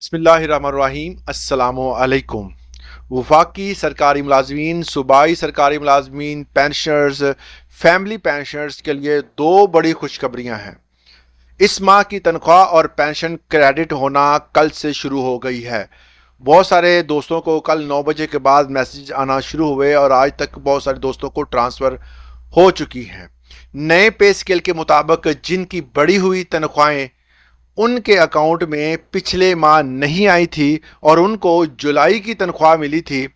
बिस्मिल्लाहिर्रहमानिर्रहीम अस्सलामुअलैकुम। वफाकी सरकारी मुलाजमीन, सूबाई सरकारी मुलाजमीन, पेंशनर्स, फैमिली पेंशनर्स के लिए दो बड़ी खुशखबरियां हैं। इस माह की तनख्वाह और पेंशन क्रेडिट होना कल से शुरू हो गई है। बहुत सारे दोस्तों को कल 9 बजे के बाद मैसेज आना शुरू हुए और आज तक बहुत सारे दोस्तों को ट्रांसफ़र हो चुकी हैं। नए पे स्केल के मुताबिक जिनकी बढ़ी हुई तनख्वाहें उनके अकाउंट में पिछले माह नहीं आई थी और उनको जुलाई की तनख्वाह मिली थी,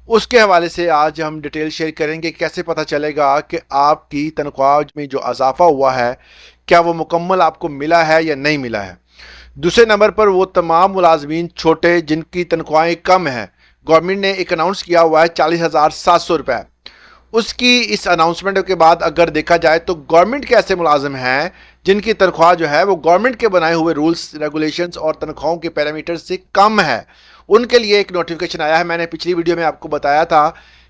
उसके हवाले से आज हम डिटेल शेयर करेंगे। कैसे पता चलेगा कि आपकी तनख्वाह में जो इजाफा हुआ है क्या वो मुकम्मल आपको मिला है या नहीं मिला है। दूसरे नंबर पर वो तमाम मुलाजमीन छोटे जिनकी तनख्वाहें कम हैं, गवर्नमेंट ने एक अनाउंस किया हुआ है 40,700 रुपये। उसकी इस अनाउंसमेंट के बाद अगर देखा जाए तो गवर्नमेंट के ऐसे मुलाजिम हैं जिनकी तनख्वाह जो है वो गवर्नमेंट के बनाए हुए रूल्स रेगुलेशंस और तनख्वाहों के पैरामीटर से कम है, उनके लिए एक नोटिफिकेशन आया है। मैंने पिछली वीडियो में आपको बताया था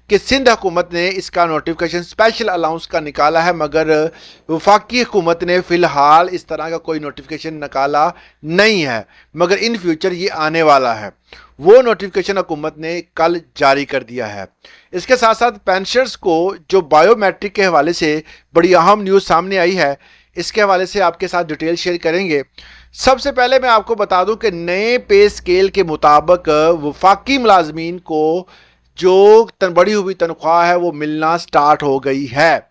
कि सिंध हुकूमत ने इसका नोटिफिकेशन स्पेशल अलाउंस का निकाला है, मगर वफाकी हुकूमत ने फ़िलहाल इस तरह का कोई नोटिफिकेशन निकाला नहीं है, मगर इन फ्यूचर ये आने वाला है। वो नोटिफिकेशन हुकूमत ने कल जारी कर दिया है। इसके साथ साथ पेंशनर्स को जो बायोमेट्रिक के हवाले से बड़ी अहम न्यूज़ सामने आई है, इसके हवाले से आपके साथ डिटेल शेयर करेंगे। सबसे पहले मैं आपको बता दूं कि नए पे स्केल के मुताबिक वफाकी मुलाजमीन को जो बढ़ी हुई तनख्वाह है वो मिलना स्टार्ट हो गई है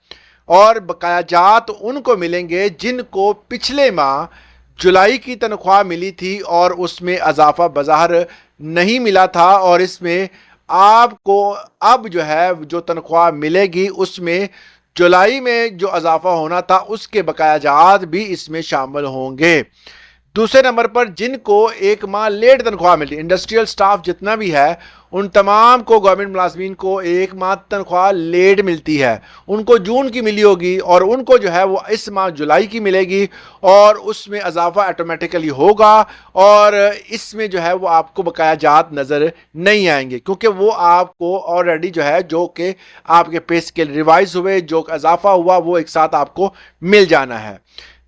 और बकायाजात उनको मिलेंगे जिनको पिछले माह जुलाई की तनख्वाह मिली थी और उसमें इजाफा बज़ाहिर नहीं मिला था, और इसमें आपको अब जो है जो तनख्वाह मिलेगी उसमें जुलाई में जो इजाफा होना था उसके बकायाजात भी इसमें शामिल होंगे। दूसरे नंबर पर जिनको एक माह लेट तनख्वाह मिली, इंडस्ट्रियल स्टाफ जितना भी है उन तमाम को, गवर्नमेंट मुलाजमीन को एक माह तनख्वाह लेट मिलती है, उनको जून की मिली होगी और उनको जो है वो इस माह जुलाई की मिलेगी और उसमें इजाफा ऑटोमेटिकली होगा और इसमें जो है वो आपको बकायाजात नज़र नहीं आएंगे क्योंकि वो आपको ऑलरेडी जो है जो कि आपके पे स्केल रिवाइज हुए, जो इजाफा हुआ वो एक साथ आपको मिल जाना है।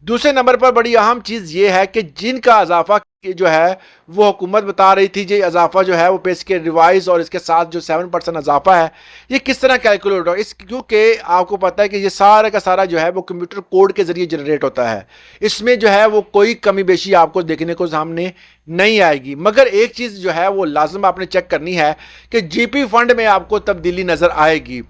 दूसरे नंबर पर बड़ी अहम चीज़ ये है कि जिनका इजाफा जो है वो हुकूमत बता रही थी, ये इजाफा जो है वो पे स्केल रिवाइज और इसके साथ जो 7% इजाफा है ये किस तरह कैलकुलेट होगा, इस क्योंकि आपको पता है कि ये सारा का सारा जो है वो कंप्यूटर कोड के जरिए जनरेट होता है। इसमें जो है वो कोई कमी बेशी आपको देखने को सामने नहीं आएगी, मगर एक चीज़ जो है वो लाजम आपने चेक करनी है कि जीपी फंड में आपको तब्दीली नज़र आएगी,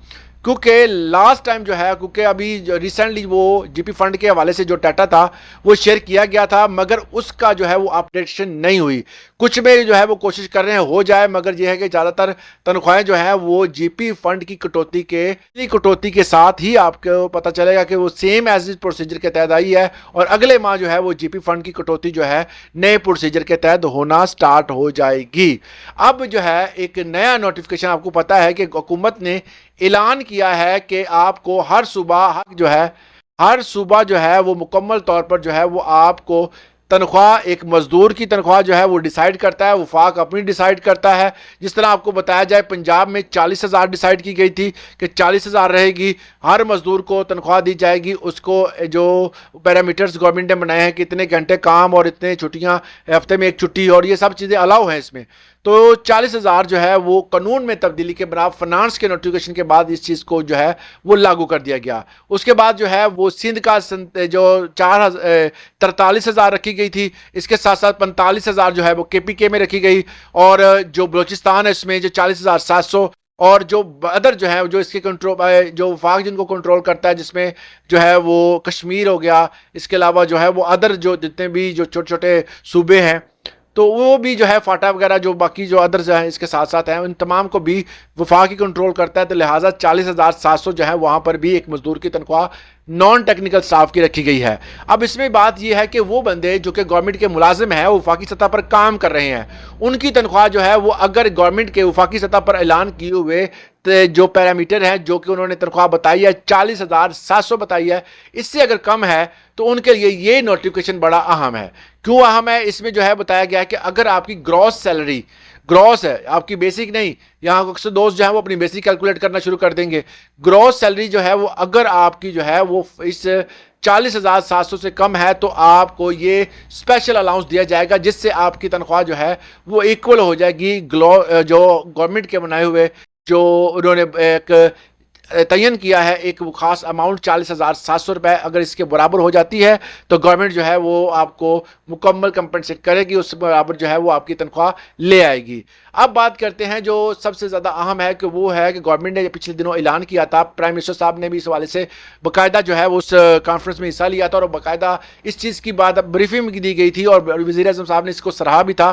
क्योंकि लास्ट टाइम जो है, क्योंकि अभी रिसेंटली वो जीपी फंड के हवाले से जो डाटा था वो शेयर किया गया था मगर उसका जो है वो अपडेशन नहीं हुई। कुछ में जो है वो कोशिश कर रहे हैं हो जाए, मगर ये है कि ज़्यादातर तनख्वाहें जो है वो जीपी फंड की कटौती के साथ ही आपको पता चलेगा कि वो सेम एज इज प्रोसीजर के तहत आई है और अगले माह जो है वो जीपी फंड की कटौती जो है नए प्रोसीजर के तहत होना स्टार्ट हो जाएगी। अब जो है एक नया नोटिफिकेशन, आपको पता है कि हुकूमत ने ऐलान किया है कि आपको हर सुबह जो है वो मुकम्मल तौर पर जो है वो आपको तनख्वाह, एक मजदूर की तनख्वाह जो है वो डिसाइड करता है, वफाक अपनी डिसाइड करता है। जिस तरह आपको बताया जाए पंजाब में 40,000 डिसाइड की गई थी कि 40,000 रहेगी, हर मजदूर को तनख्वाह दी जाएगी, उसको जो पैरामीटर्स गवर्नमेंट ने बनाए हैं कि इतने घंटे काम और इतने छुट्टियां, हफ्ते में एक छुट्टी और ये सब चीज़ें अलाउ हैं इसमें, तो 40,000 जो है वो कानून में तब्दीली के बना फाइनेंस के नोटिफिकेशन के बाद इस चीज़ को जो है वो लागू कर दिया गया। उसके बाद जो है वो सिंध का जो 43,000 रखी गई थी, इसके साथ साथ 45,000 जो है वो केपीके में रखी गई और जो बलूचिस्तान है इसमें जो 40,700 और जो अदर जो है जो इसके कंट्रोल जो वफाक जिनको कंट्रोल करता है जिसमें जो है वो कश्मीर हो गया, इसके अलावा जो है वो अदर जो जितने भी जो छोटे छोटे सूबे हैं तो वो भी जो है फाटा वगैरह जो बाकी जो अदर्स हैं इसके साथ साथ हैं उन तमाम को भी वफाक ही कंट्रोल करता है। तो लिहाजा 40,700 जो है वहाँ पर भी एक मजदूर की तनख्वाह नॉन टेक्निकल स्टाफ की रखी गई है। अब इसमें बात यह है कि वो बंदे जो कि गवर्नमेंट के मुलाजिम हैं, वफाकी सतह पर काम कर रहे हैं, उनकी तनख्वाह जो है वो अगर गवर्नमेंट के वफाकी सतह पर ऐलान किए हुए जो पैरामीटर हैं जो कि उन्होंने तनख्वाह बताई है 40,700 बताई है, इससे अगर कम है तो उनके लिए ये नोटिफिकेशन बड़ा अहम है। क्यों अहम है? इसमें जो है बताया गया है कि अगर आपकी ग्रॉस सैलरी ग्रॉस है, आपकी बेसिक नहीं, यहाँ अक्सर दोस्त जो है वो अपनी बेसिक कैलकुलेट करना शुरू कर देंगे। ग्रॉस सैलरी जो है वो अगर आपकी जो है वो इस 40,700 سے کم ہے تو آپ کو یہ اسپیشل الاؤنس دیا جائے گا، جس سے آپ کی تنخواہ جو ہے وہ ایکول ہو جائے گی جو گورنمنٹ کے بنائے ہوئے جو انہوں نے ایک تعین کیا ہے ایک خاص اماؤنٹ 40,700 روپے، اگر اس کے برابر ہو جاتی ہے تو گورنمنٹ جو ہے وہ آپ کو مکمل کمپنسیٹ کرے گی، اس برابر جو ہے وہ آپ کی تنخواہ لے آئے گی۔ اب بات کرتے ہیں جو سب سے زیادہ اہم ہے کہ وہ ہے کہ گورنمنٹ نے پچھلے دنوں اعلان کیا تھا، پرائم منسٹر صاحب نے بھی اس حوالے سے باقاعدہ جو ہے وہ اس کانفرنس میں حصہ لیا تھا اور باقاعدہ اس چیز کی بات بریفنگ دی گئی تھی اور وزیر اعظم صاحب نے اس کو سراہا بھی تھا۔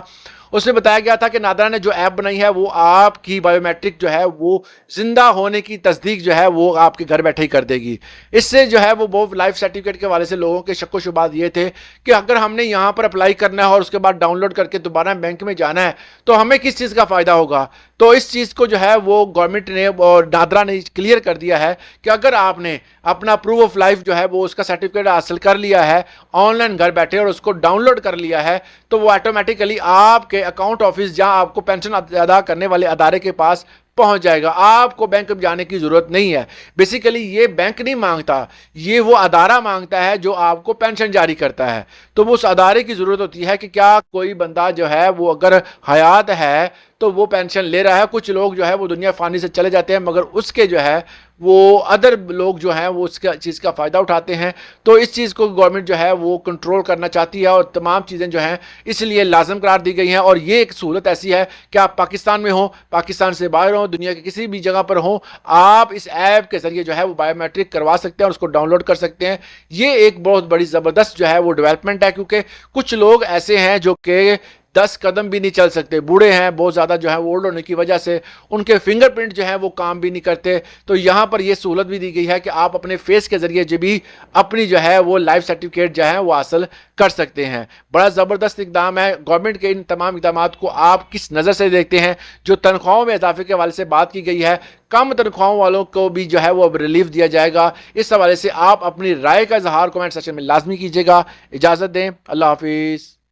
اس میں بتایا گیا تھا کہ نادرا نے جو ایپ بنائی ہے وہ آپ کی بایو میٹرک جو ہے وہ زندہ ہونے کی تصدیق جو ہے وہ آپ کے گھر بیٹھے ہی کر دے گی۔ اس سے جو ہے وہ لائف سرٹیفکیٹ کے حوالے سے لوگوں کے شک و شبہات یہ تھے کہ اگر ہم نے یہاں پر اپلائی کرنا ہے اور اس کے بعد ڈاؤن لوڈ کر کے دوبارہ بینک میں جانا ہے تو ہمیں کس چیز کا فائدہ ہوگا۔ تو اس چیز کو جو ہے وہ گورنمنٹ نے اور نادرا نے کلیئر کر دیا ہے کہ اگر آپ نے اپنا پروف آف لائف جو ہے وہ اس کا سرٹیفکیٹ حاصل کر لیا ہے آن لائن گھر بیٹھے اور اس کو ڈاؤن لوڈ کر لیا ہے تو وہ آٹومیٹیکلی آپ کے اکاؤنٹ آفس جہاں آپ کو پینشن ادا کرنے والے ادارے کے پاس پہنچ جائے گا، آپ کو بینک میں جانے کی ضرورت نہیں ہے۔ بیسیکلی یہ بینک نہیں مانگتا، یہ وہ ادارہ مانگتا ہے جو آپ کو پینشن جاری کرتا ہے۔ تو وہ اس ادارے کی ضرورت ہوتی ہے کہ کیا کوئی بندہ جو ہے وہ اگر حیات ہے تو وہ پینشن لے رہا ہے۔ کچھ لوگ جو ہے وہ دنیا فانی سے چلے جاتے ہیں مگر اس کے جو ہے وہ ادر لوگ جو ہیں وہ اس کا چیز کا فائدہ اٹھاتے ہیں۔ تو اس چیز کو گورنمنٹ جو ہے وہ کنٹرول کرنا چاہتی ہے اور تمام چیزیں جو ہیں اس لیے لازم قرار دی گئی ہیں۔ اور یہ ایک سہولت ایسی ہے کہ آپ پاکستان میں ہوں، پاکستان سے باہر ہوں، دنیا کے کسی بھی جگہ پر ہوں، آپ اس ایپ کے ذریعے جو ہے وہ بایو میٹرک کروا سکتے ہیں اور اس کو ڈاؤن لوڈ کر سکتے ہیں۔ یہ ایک بہت بڑی زبردست جو ہے وہ ڈیولپمنٹ ہے، کیونکہ کچھ لوگ ایسے ہیں جو کہ 10 قدم بھی نہیں چل سکتے، بوڑھے ہیں بہت زیادہ جو ہے اولڈ ہونے کی وجہ سے ان کے فنگر پرنٹ جو ہے وہ کام بھی نہیں کرتے۔ تو یہاں پر یہ سہولت بھی دی گئی ہے کہ آپ اپنے فیس کے ذریعے جو بھی اپنی جو ہے وہ لائف سرٹیفکیٹ جو ہے وہ حاصل کر سکتے ہیں۔ بڑا زبردست اقدام ہے۔ گورنمنٹ کے ان تمام اقدامات کو آپ کس نظر سے دیکھتے ہیں؟ جو تنخواہوں میں اضافے کے حوالے سے بات کی گئی ہے، کم تنخواہوں والوں کو بھی جو ہے وہ اب ریلیف دیا جائے گا، اس حوالے سے آپ اپنی رائے کا اظہار کمنٹ سیکشن میں لازمی کیجیے گا۔ اجازت دیں، اللہ حافظ۔